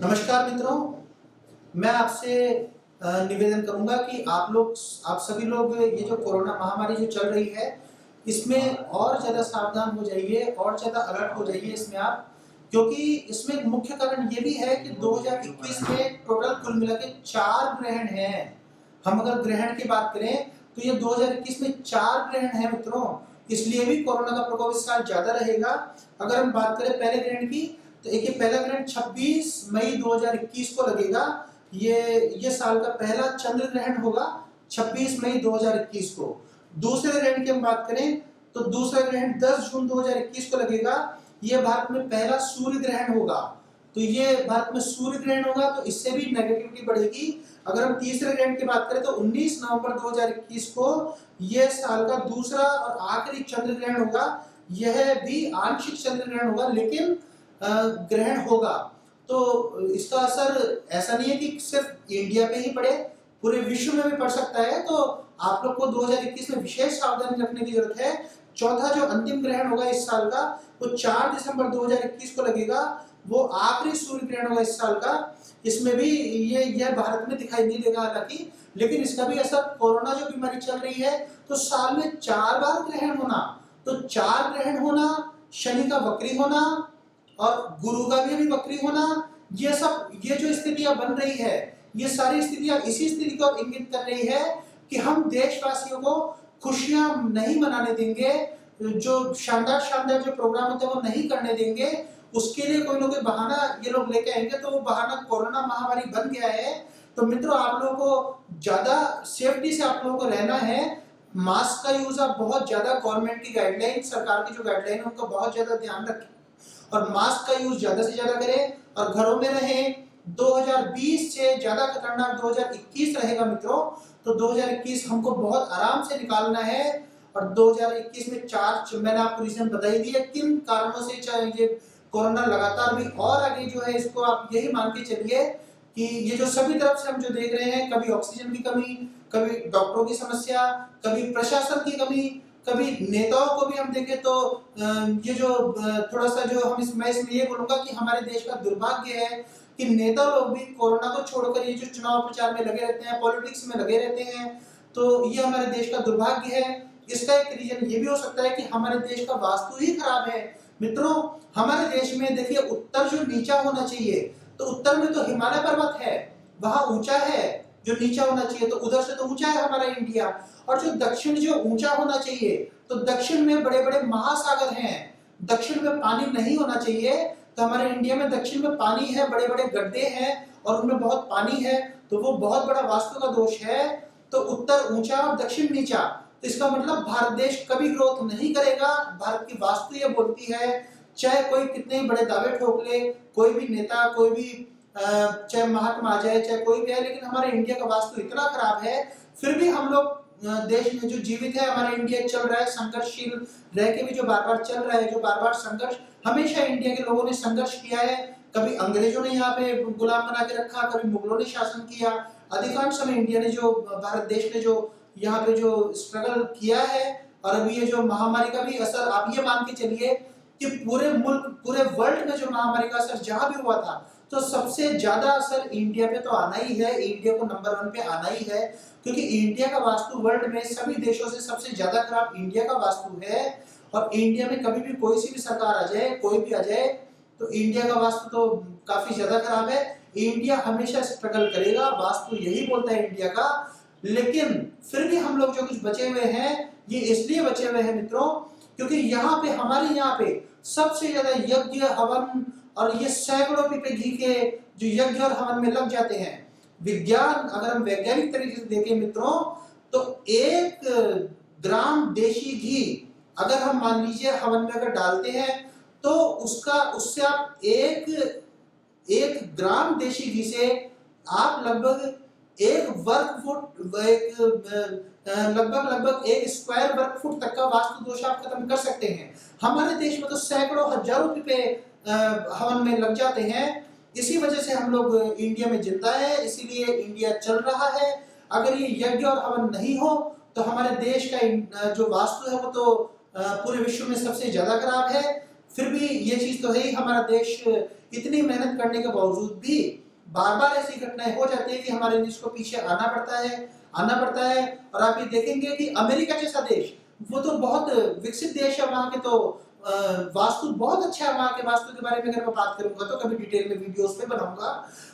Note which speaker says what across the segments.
Speaker 1: नमस्कार मित्रों, मैं आपसे निवेदन करूंगा कि आप सभी लोग ये जो कोरोना महामारी जो चल रही है, इसमें और ज़्यादा सावधान हो जाइए और ज़्यादा अलर्ट हो जाइए इसमें आप, क्योंकि इसमें एक मुख्य कारण ये भी है कि 2021 में टोटल कुल मिला के 4 ग्रहण हैं। हम अगर ग्रहण की बात करें तो ये 2021 में 4 ग्रहण हैं मित्रों, इसलिए भी कोरोना का प्रकोप इस साल ज़्यादा रहेगा। अगर हम बात करें पहले ग्रहण की, तो एक ये पहला ग्रहण 26 मई 2021 को लगेगा। ये साल का पहला चंद्र ग्रहण होगा 26 मई 2021 को। दूसरे ग्रहण की हम बात करें तो दूसरा ग्रहण 10 जून 2021 को लगेगा। ये भारत में पहला सूर्य ग्रहण होगा, तो ये भारत में सूर्य ग्रहण होगा, तो इससे भी नेगेटिविटी बढ़ेगी। अगर हम तीसरे ग्रहण की बात करें तो 19 नवंबर 2021 को यह साल का दूसरा और आखिरी चंद्र ग्रहण होगा। यह भी आंशिक चंद्र ग्रहण होगा, लेकिन ग्रहण होगा। तो इसका असर ऐसा नहीं है कि सिर्फ इंडिया पे ही पड़े, पूरे विश्व में भी पड़ सकता है। तो आप लोग को 2021 में विशेष सावधानी रखने की जरूरत है। चौथा जो अंतिम ग्रहण होगा इस साल का, वो 4 दिसंबर 2021 को लगेगा। वो आखिरी सूर्य ग्रहण होगा इस साल का। इसमें भी यह भारत में दिखाई नहीं देगा हालांकि, लेकिन इसका भी असर, कोरोना जो बीमारी चल रही है, तो साल में 4 बार ग्रहण होना, तो 4 ग्रहण होना, शनि का वक्री होना और गुरु का भी वक्री होना, ये जो स्थितियां बन रही है, ये सारी स्थितियां इसी स्थिति को इंगित कर रही है कि हम देशवासियों को खुशियां नहीं मनाने देंगे, जो शानदार शानदार जो प्रोग्राम होते हैं वो नहीं करने देंगे। उसके लिए कोई ना कोई बहाना ये लोग लेके आएंगे, तो वो बहाना कोरोना महामारी बन गया है। तो मित्रों, आप लोगों को ज्यादा सेफ्टी से आप लोगों को रहना है। मास्क का यूज आप बहुत ज्यादा, गवर्नमेंट की गाइडलाइन, सरकार की जो गाइडलाइन है उनका बहुत ज्यादा ध्यान रखें और मास्क का यूज ज्यादा से ज्यादा करें और घरों में रहें। 2020 से ज्यादा खतरनाक 2021 रहेगा मित्रों, तो 2021 हमको बहुत आराम से निकालना है। और 2021 में 4, मैंने आपको रीजन बता ही दिया किन कारणों से चाहे ये कोरोना लगातार भी और आगे जो है, इसको आप यही मान के चलिए कि ये जो सभी तरफ से हम जो देख रहे हैं, कभी ऑक्सीजन की कमी, कभी डॉक्टरों की समस्या, कभी प्रशासन की कमी, कभी नेताओं को भी हम देखें तो ये जो थोड़ा सा जो मैं इसमें ये बोलूंगा कि हमारे देश का दुर्भाग्य है कि नेता लोग भी कोरोना को छोड़कर ये जो चुनाव प्रचार में लगे रहते हैं, पॉलिटिक्स में लगे रहते हैं। तो ये हमारे देश का दुर्भाग्य है। इसका एक रीजन ये भी हो सकता है कि हमारे देश का वास्तु ही खराब है। मित्रों, हमारे देश में देखिए, उत्तर जो नीचा होना चाहिए, तो उत्तर में तो हिमालय पर्वत है, वहां ऊंचा है। जो नीचा होना चाहिए तो उधर से तो ऊंचा है हमारा इंडिया। और जो दक्षिण जो ऊंचा होना चाहिए, तो दक्षिण में बड़े बड़े महासागर हैं, दक्षिण में पानी नहीं होना चाहिए। तो हमारे इंडिया में दक्षिण में पानी है, बड़े बड़े गड्ढे हैं और उनमें बहुत पानी है, तो वो बहुत बड़ा वास्तु का दोष है। तो उत्तर ऊंचा और दक्षिण नीचा, तो इसका मतलब भारत देश कभी ग्रोथ नहीं करेगा। भारत की वास्तु ये बोलती है, चाहे कोई कितने बड़े दावे ठोक ले, कोई भी नेता, कोई भी चाहे महात्मा आ जाए, चाहे कोई भी है, लेकिन हमारे इंडिया का वास्तु इतना खराब है, फिर भी हम लोग देश में जो जीवित है, हमारा इंडिया चल रहा है, संघर्षशील रह के भी जो बार बार चल रहा है, जो बार बार संघर्ष, हमेशा इंडिया के लोगों ने संघर्ष किया है। कभी अंग्रेजों ने यहाँ पे गुलाम बना के रखा, कभी मुगलों ने शासन किया। अधिकांश समय इंडिया ने जो, भारत देश ने जो यहाँ पे जो स्ट्रगल किया है। और अभी ये जो महामारी का भी असर, आप ये मान के चलिए कि पूरे मुल्क, पूरे वर्ल्ड में जो महामारी का असर जहां भी हुआ था, तो सबसे ज्यादा असर इंडिया पे तो आना ही है, इंडिया को नंबर 1 पे आना ही है, क्योंकि इंडिया का वास्तु वर्ल्ड में सभी देशों से सबसे ज्यादा खराब इंडिया का वास्तु है। और इंडिया में कभी भी कोई सी भी सरकार आ जाए, कोई भी आ जाए, तो इंडिया का वास्तु तो काफी ज्यादा खराब है। इंडिया हमेशा स्ट्रगल करेगा, वास्तु यही बोलता है इंडिया का। लेकिन फिर भी हम लोग जो कुछ बचे हुए हैं, ये इसलिए बचे हुए हैं मित्रों, क्योंकि यहाँ पे, हमारे यहाँ पे सबसे ज्यादा यज्ञ हवन, और ये सैकड़ों पीपे घी के जो यज्ञ और हवन में लग जाते हैं। विज्ञान, अगर हम वैज्ञानिक तरीके से देखें मित्रों, तो 1 ग्राम देशी घी अगर हम मान लीजिए हवन में अगर डालते हैं, तो उससे आप एक ग्राम देशी घी से आप लगभग 1 वर्ग फुट, लगभग 1 स्क्वायर वर्ग फुट तक का वास्तु दोष आप खत्म कर सकते हैं। हमारे देश में तो सैकड़ों हजारों रुपए हवन में लग जाते हैं। इसी वजह से हम लोग इंडिया में जिंदा है, इसीलिए इंडिया चल रहा है। अगर ये यज्ञ और हवन नहीं हो, तो हमारे देश का जो वास्तु है वो तो पूरे विश्व में सबसे ज्यादा खराब है। फिर भी ये चीज तो है ही, हमारा देश इतनी मेहनत करने के बावजूद भी बार बार ऐसी घटनाएं हो जाती है कि हमारे देश को पीछे आना पड़ता है। और आप ये देखेंगे कि अमेरिका जैसा देश, वो तो बहुत विकसित देश है, वहां के तो वास्तु बहुत अच्छा है। वहां के वास्तु के बारे में अगर मैं बात करूंगा तो कभी डिटेल में वीडियोस पे बनाऊंगा।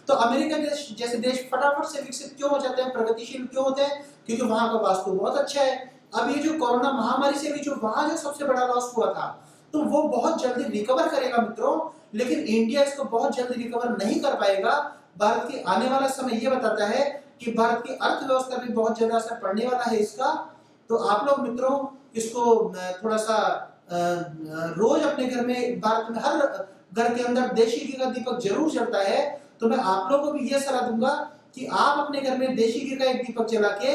Speaker 1: तो अमेरिका देश जैसे देश फटाफट से विकसित क्यों हो जाते हैं, प्रगतिशील क्यों होते हैं? क्योंकि वहां का वास्तु बहुत अच्छा है। अब ये जो कोरोना महामारी से भी जो वहां जो सबसे बड़ा लॉस हुआ था, तो वो बहुत जल्दी रिकवर करेगा मित्रों, लेकिन इंडिया इसको बहुत जल्दी रिकवर नहीं कर पाएगा। भारत की आने वाला समय ये बताता है कि भारत की अर्थव्यवस्था पे बहुत ज्यादा असर पड़ने वाला है इसका। तो आप लोग मित्रों इसको थोड़ा सा रोज अपने घर में, भारत में हर घर के अंदर देशी घी का दीपक जरूर जलता है। तो मैं आप लोगों को भी ये सलाह दूंगा कि आप अपने घर में देशी घी का एक दीपक जला के,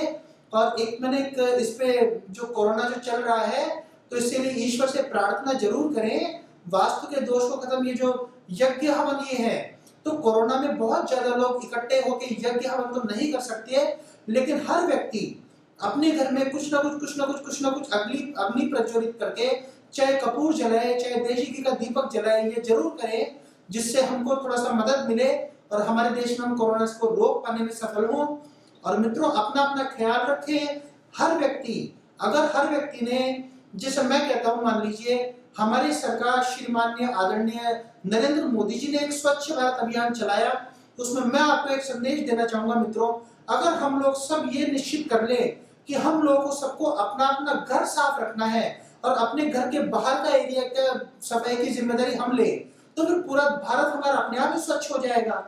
Speaker 1: और एक इस पे जो कोरोना जो चल रहा है, तो इसके लिए ईश्वर से प्रार्थना जरूर करें, वास्तु के दोष को खत्म। ये जो यज्ञ हवन ये है, तो कोरोना में बहुत ज्यादा लोग इकट्ठे होकर यज्ञ हवन तो नहीं कर सकते, लेकिन हर व्यक्ति अपने घर में कुछ ना कुछ अग्नि प्रज्वलित करके, चाहे कपूर जलाए चाहे देशी घी का दीपक जलाए, ये जरूर करें, जिससे हमको थोड़ा सा मदद मिले और हमारे देश में हम कोरोना को रोक पाने में सफल हों। और मित्रों अपना अपना ख्याल रखें। हर व्यक्ति ने, जैसे मैं कहता हूं, मान लीजिए हमारी सरकार श्रीमान्य आदरणीय नरेंद्र मोदी जी ने एक स्वच्छ भारत अभियान चलाया, उसमें मैं आपको एक संदेश देना चाहूंगा मित्रों। अगर हम लोग सब ये निश्चित कर ले कि हम लोगों को सबको अपना अपना घर साफ रखना है और अपने घर के बाहर का एरिया का सफाई की जिम्मेदारी हम ले, तो फिर पूरा भारत हमारा अपने आप ही स्वच्छ हो जाएगा।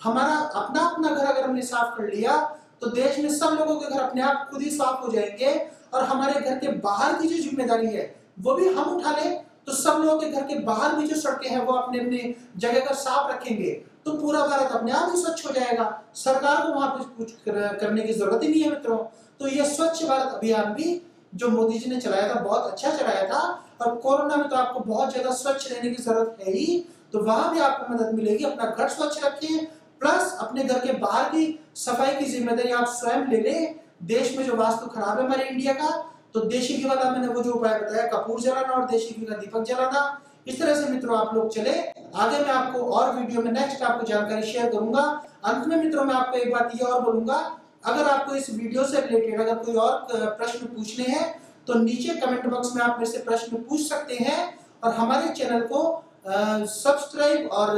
Speaker 1: हमारा अपना अपना घर अगर हमने साफ कर लिया, तो देश में सब लोगों के घर अपने आप खुद ही साफ हो जाएंगे। और हमारे घर के बाहर की जो जिम्मेदारी है वो भी हम उठा ले, तो सब लोगों के घर के बाहर भी जो सड़कें हैं वो अपने अपने जगह का साफ रखेंगे, तो पूरा भारत अपने आप ही स्वच्छ हो जाएगा। सरकार को वहां पे कुछ करने की जरूरत ही नहीं है मित्रों। तो ये स्वच्छ भारत अभियान भी जो मोदी जी ने चलाया था, बहुत अच्छा चलाया था। और कोरोना में तो आपको बहुत ज्यादा स्वच्छ रहने की जरूरत है ही, तो वहां भी आपको मदद मिलेगी। अपना घर स्वच्छ रखें, प्लस अपने घर के बाहर की सफाई की जिम्मेदारी आप स्वयं ले लें। देश में जो वास्तु खराब है हमारे इंडिया का, तो देशी घी वाला मैंने वो जो उपाय बताया, कपूर जलाना और देशी घी का दीपक जलाना, इस तरह से मित्रों आप लोग चले। आगे मैं आपको और वीडियो में नेक्स्ट आपको जानकारी शेयर करूंगा। अंत में मित्रों मैं आपको एक बात ये और बोलूंगा, अगर आपको इस वीडियो से रिलेटेड अगर कोई और प्रश्न पूछने हैं, तो नीचे कमेंट बॉक्स में आप मेरे से प्रश्न पूछ सकते हैं। और हमारे चैनल को सब्सक्राइब और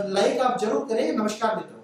Speaker 1: लाइक आप जरूर करें। नमस्कार मित्रों।